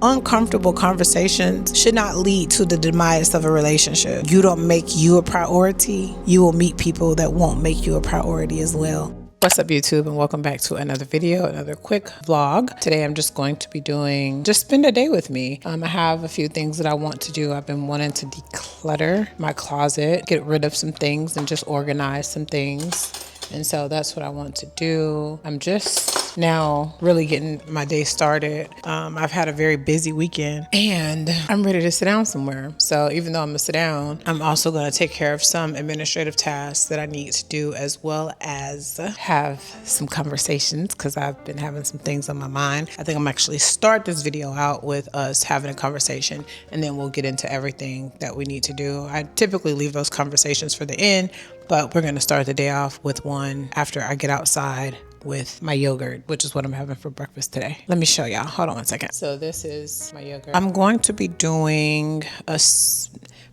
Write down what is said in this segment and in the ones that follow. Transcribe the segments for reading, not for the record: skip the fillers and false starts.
Uncomfortable conversations should not lead to the demise of a relationship. You don't make you a priority, you will meet people that won't make you a priority as well. What's up, YouTube, and welcome back to another video, another quick vlog. Today I'm just going to be doing, just spend a day with me. I have a few things that I want to do. I've been wanting to declutter my closet, get rid of some things and just organize some things. And so that's what I want to do. I'm just now really getting my day started. I've had a very busy weekend and I'm ready to sit down somewhere. So even though I'm gonna sit down, I'm also gonna take care of some administrative tasks that I need to do, as well as have some conversations, because I've been having some things on my mind. I think I'm actually start this video out with us having a conversation, and then we'll get into everything that we need to do. I typically leave those conversations for the end, but we're gonna start the day off with one after I get outside with my yogurt, which is what I'm having for breakfast today. Let me show y'all. Hold on one second. So this is my yogurt. I'm going to be doing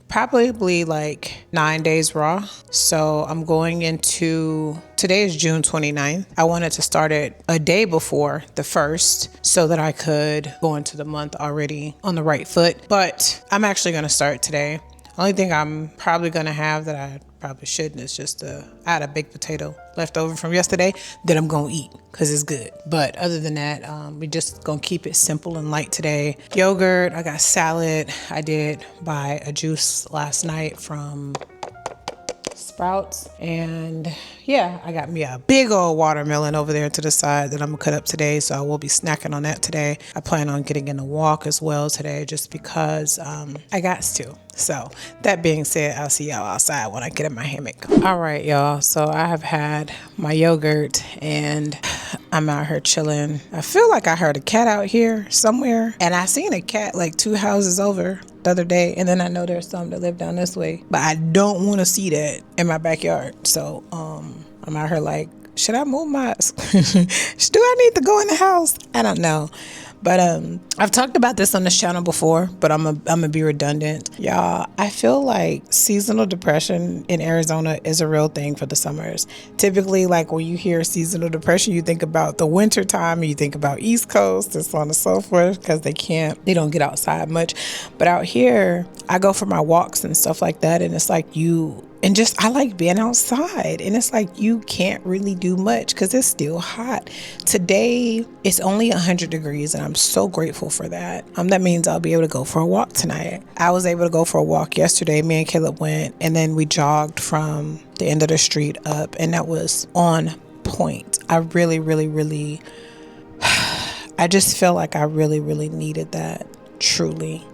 probably like 9 days raw. So I'm going into, today is June 29th. I wanted to start it a day before the 1st so that I could go into the month already on the right foot. But I'm actually gonna start today. Only thing I'm probably gonna have that I probably shouldn't is just I had a baked potato left over from yesterday that I'm gonna eat because it's good. But other than that, we just gonna keep it simple and light today. Yogurt, I got salad. I did buy a juice last night from Sprouts, and yeah, I got me a big old watermelon over there to the side that I'm gonna cut up today, so I will be snacking on that today. I plan on getting in a walk as well today, just because I got to. So that being said, I'll see y'all outside when I get in my hammock. All right, y'all, so I have had my yogurt and I'm out here chilling. I feel like I heard a cat out here somewhere, and I seen a cat like 2 houses over the other day, and then I know there's some that live down this way, but I don't want to see that in my backyard. So I'm out here like, should I move my do I need to go in the house? I don't know. But I've talked about this on this channel before, but I'm gonna be redundant. Y'all, I feel like seasonal depression in Arizona is a real thing for the summers. Typically, like when you hear seasonal depression, you think about the winter time, and you think about East Coast and so on and so forth, because they don't get outside much. But out here, I go for my walks and stuff like that, and it's like I like being outside, and it's like you can't really do much because it's still hot. Today, it's only 100 degrees, and I'm so grateful for that. That means I'll be able to go for a walk tonight. I was able to go for a walk yesterday. Me and Caleb went, and then we jogged from the end of the street up, and that was on point. I really, really, really, I just feel like I really, really needed that, truly.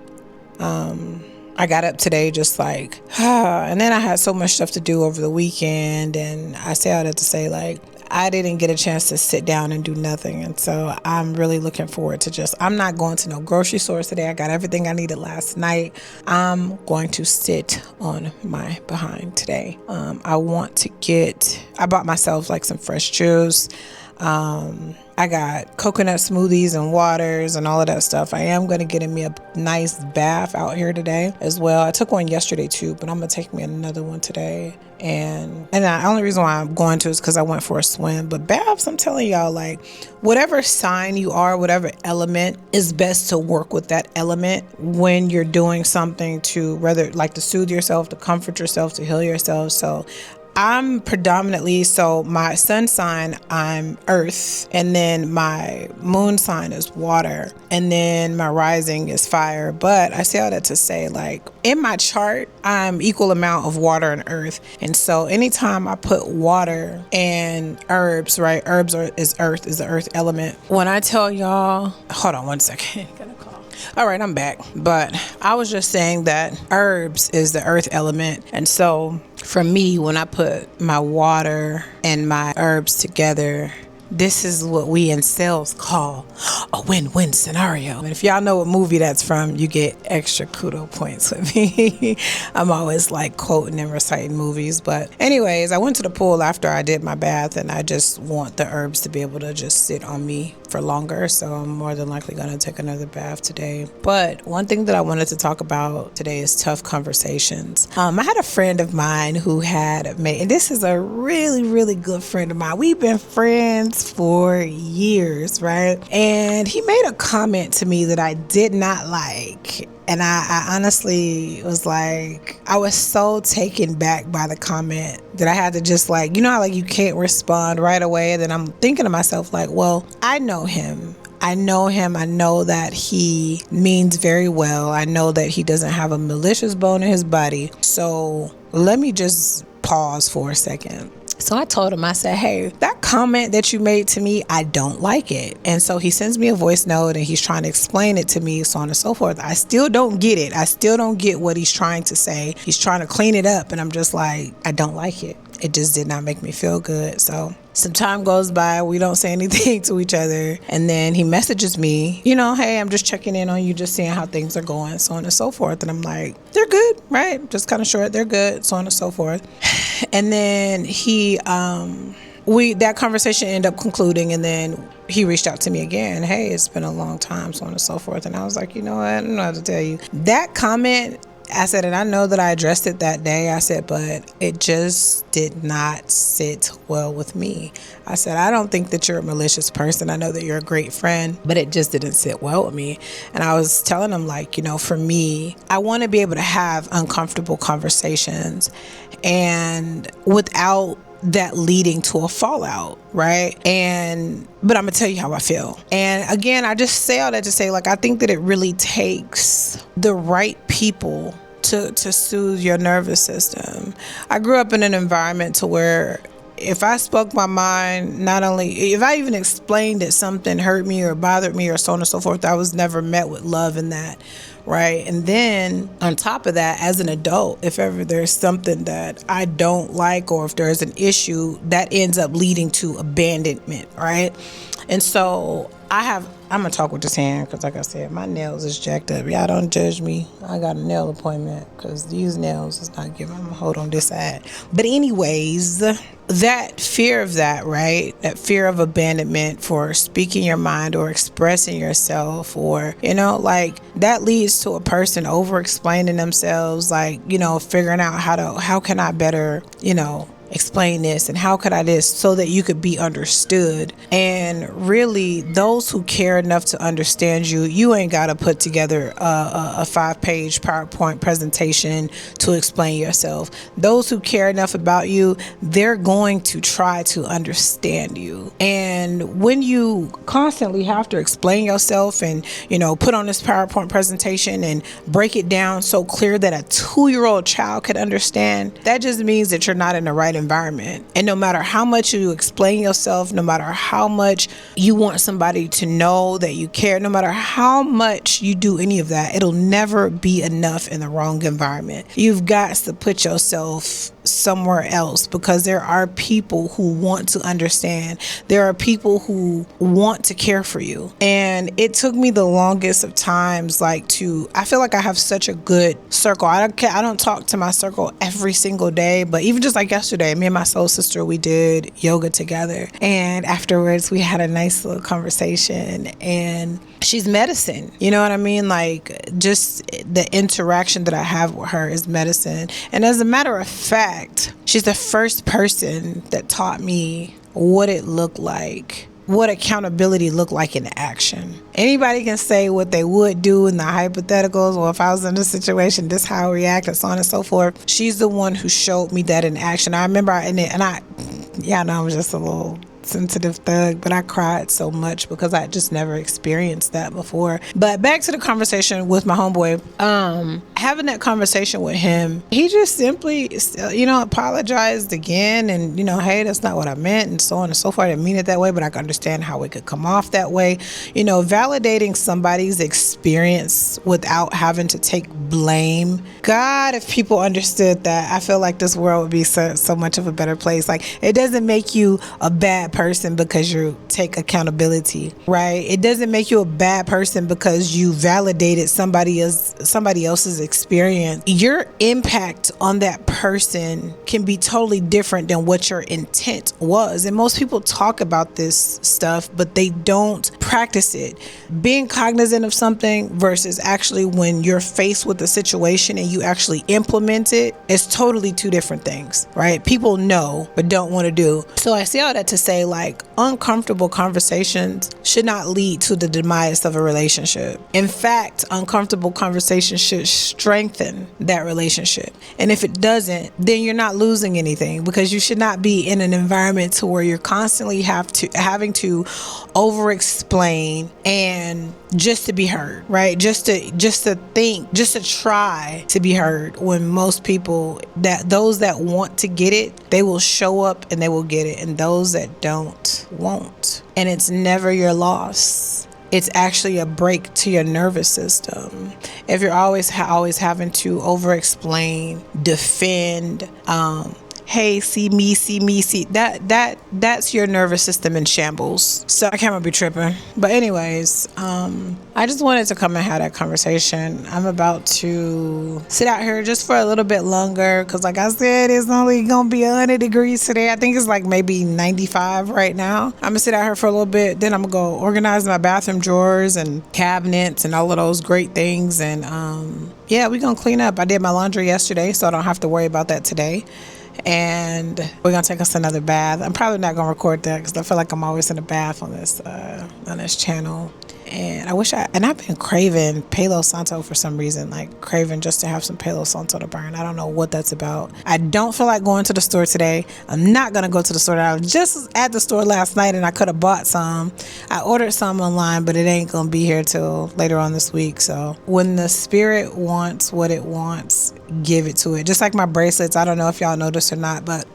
I got up today just like, and then I had so much stuff to do over the weekend, and I say all that to say, like, I didn't get a chance to sit down and do nothing. And so I'm really looking forward to I'm not going to no grocery stores today. I got everything I needed last night. I'm going to sit on my behind today. I bought myself like some fresh juice. I got coconut smoothies and waters and all of that stuff. I am going to get me a nice bath out here today as well. I took one yesterday too, but I'm going to take me another one today. And the only reason why I'm going to is because I went for a swim. But baths, I'm telling y'all, like, whatever sign you are, whatever element, is best to work with that element when you're doing something to, rather like, to soothe yourself, to comfort yourself, to heal yourself. So I'm predominantly, so my sun sign, I'm earth, and then my moon sign is water, and then my rising is fire. But I say all that to say, like, in my chart, I'm equal amount of water and earth. And so anytime I put water and herbs, right? Is the earth element. When I tell y'all, hold on one second. All right, I'm back. But I was just saying that herbs is the earth element. And so for me, when I put my water and my herbs together, this is what we in sales call a win-win scenario. And if y'all know what movie that's from, you get extra kudo points with me. I'm always like quoting and reciting movies. But anyways, I went to the pool after I did my bath, and I just want the herbs to be able to just sit on me for longer. So I'm more than likely going to take another bath today. But one thing that I wanted to talk about today is tough conversations. I had a friend of mine who had made, and this is a really, really good friend of mine. We've been friends friends for years, right? And he made a comment to me that I did not like. And I honestly was like, I was so taken back by the comment that I had to just like, you know how like you can't respond right away? And then I'm thinking to myself like, well, I know him. I know him. I know that he means very well. I know that he doesn't have a malicious bone in his body. So let me just pause for a second. So I told him, I said, hey, that comment that you made to me, I don't like it. And so he sends me a voice note and he's trying to explain it to me, so on and so forth. I still don't get it. I still don't get what he's trying to say. He's trying to clean it up. And I'm just like, I don't like it. It just did not make me feel good. So some time goes by. We don't say anything to each other. And then he messages me, you know, hey, I'm just checking in on you, just seeing how things are going, so on and so forth. And I'm like, they're good, right? Just kind of short, they're good, so on and so forth. And then that conversation ended up concluding, and then he reached out to me again. Hey, it's been a long time, so on and so forth. And I was like, you know what? I don't know how to tell you. That comment, I said, and I know that I addressed it that day. I said, but it just did not sit well with me. I said, I don't think that you're a malicious person. I know that you're a great friend, but it just didn't sit well with me. And I was telling him, like, you know, for me, I want to be able to have uncomfortable conversations and without that leading to a fallout, right? But I'm gonna tell you how I feel. And again, I just say all that to say, like, I think that it really takes the right people to soothe your nervous system. I grew up in an environment to where if I spoke my mind, not only if I even explained that something hurt me or bothered me or so on and so forth, I was never met with love in that. Right. And then on top of that, as an adult, if ever there's something that I don't like or if there's an issue, that ends up leading to abandonment. Right. And so I'm going to talk with this hand because, like I said, my nails is jacked up. Y'all don't judge me. I got a nail appointment because these nails is not giving. I'm going to hold on this side. But anyways, that fear of that, right? That fear of abandonment for speaking your mind or expressing yourself or, you know, like that leads to a person over explaining themselves, like, you know, figuring out how can I better, you know, explain this and how could I this so that you could be understood. And really, those who care enough to understand you ain't got to put together a 5-page PowerPoint presentation to explain yourself. Those who care enough about you, they're going to try to understand you. And when you constantly have to explain yourself and, you know, put on this PowerPoint presentation and break it down so clear that a 2-year-old child could understand, that just means that you're not in the right environment. And no matter how much you explain yourself, no matter how much you want somebody to know that you care, no matter how much you do any of that, it'll never be enough in the wrong environment. You've got to put yourself somewhere else because there are people who want to understand. There are people who want to care for you. And it took me the longest of times, I feel like I have such a good circle. I don't talk to my circle every single day, but even just like yesterday, me and my soul sister, we did yoga together. And afterwards we had a nice little conversation, and she's medicine. You know what I mean? Like, just the interaction that I have with her is medicine. And as a matter of fact, she's the first person that taught me what it looked like, what accountability looked like in action. Anybody can say what they would do in the hypotheticals, or if I was in this situation, this how I react, and so on and so forth. She's the one who showed me that in action. I remember I was just a little sensitive thug, but I cried so much because I just never experienced that before. But back to the conversation with my homeboy, having that conversation with him, he just simply, apologized again and, hey, that's not what I meant, and so on and so forth. I didn't mean it that way, but I can understand how it could come off that way. Validating somebody's experience without having to take blame. God, if people understood that, I feel like this world would be so much of a better place. Like, it doesn't make you a bad person because you take accountability, right? It doesn't make you a bad person because you validated somebody else's experience, your impact on that person can be totally different than what your intent was. And most people talk about this stuff, but they don't practice it. Being cognizant of something versus actually when you're faced with a situation and you actually implement it is totally two different things, right? People know, but don't want to do. So I say all that to say, like, uncomfortable conversations should not lead to the demise of a relationship. In fact, uncomfortable conversations should strengthen that relationship. And if it doesn't, then you're not losing anything, because you should not be in an environment to where you're constantly having to over explain and just to be heard, right? Just to try to be heard, when most people, that those that want to get it, they will show up and they will get it, and those that don't won't. And it's never your loss. It's actually a break to your nervous system. If you're always having to over explain, defend, hey, see me, that's your nervous system in shambles. So I can't be tripping. But anyways, I just wanted to come and have that conversation. I'm about to sit out here just for a little bit longer, because like I said, it's only gonna be 100 degrees today. I think it's like maybe 95 right now. I'm gonna sit out here for a little bit, then I'm gonna go organize my bathroom drawers and cabinets and all of those great things. And yeah, we're gonna clean up. I did my laundry yesterday, so I don't have to worry about that today. And we're gonna take us another bath. I'm probably not gonna record that because I feel like I'm always in a bath on this channel. And I've been craving Palo Santo for some reason, like craving just to have some Palo Santo to burn. I don't know what that's about. I don't feel like going to the store today. I'm not gonna go to the store. I was just at the store last night and I could have bought some. I ordered some online, but it ain't gonna be here till later on this week. So when the spirit wants what it wants, give it to it. Just like my bracelets. I don't know if y'all noticed or not, but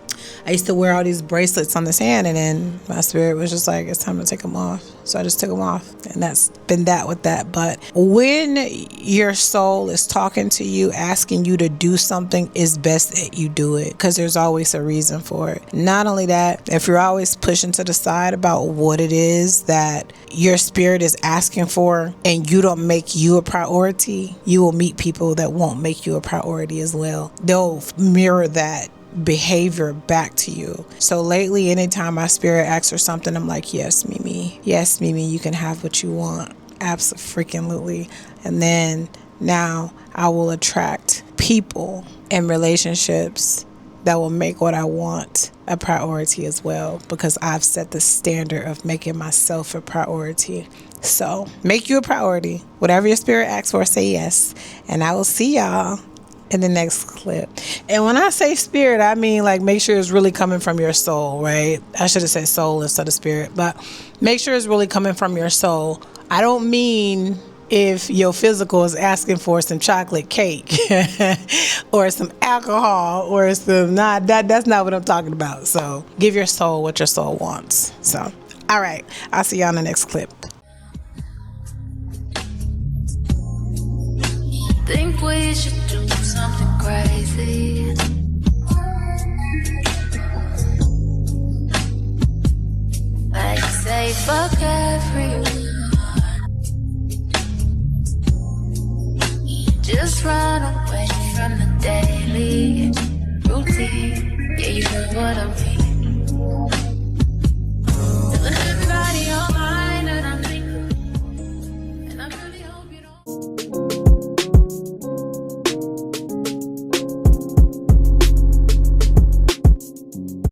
I used to wear all these bracelets on this hand, and then my spirit was just like, it's time to take them off. So I just took them off, and that's been that with that. But when your soul is talking to you, asking you to do something, it's best that you do it, because there's always a reason for it. Not only that, if you're always pushing to the side about what it is that your spirit is asking for, and you don't make you a priority, you will meet people that won't make you a priority as well. They'll mirror that behavior back to you. So lately, anytime my spirit asks for something, I'm like, yes, Mimi, you can have what you want. Absolutely. And then now I will attract people and relationships that will make what I want a priority as well, because I've set the standard of making myself a priority. So make you a priority. Whatever your spirit asks for, say yes. And I will see y'all in the next clip. And when I say spirit, I mean like make sure it's really coming from your soul, right? I should have said soul instead of spirit, but make sure it's really coming from your soul. I don't mean if your physical is asking for some chocolate cake or some alcohol or some that's not what I'm talking about. So give your soul what your soul wants. So all right, I'll see y'all in the next clip. Think we should do something crazy. Like say fuck everyone. Just run away from the daily routine. Yeah, you know what I mean.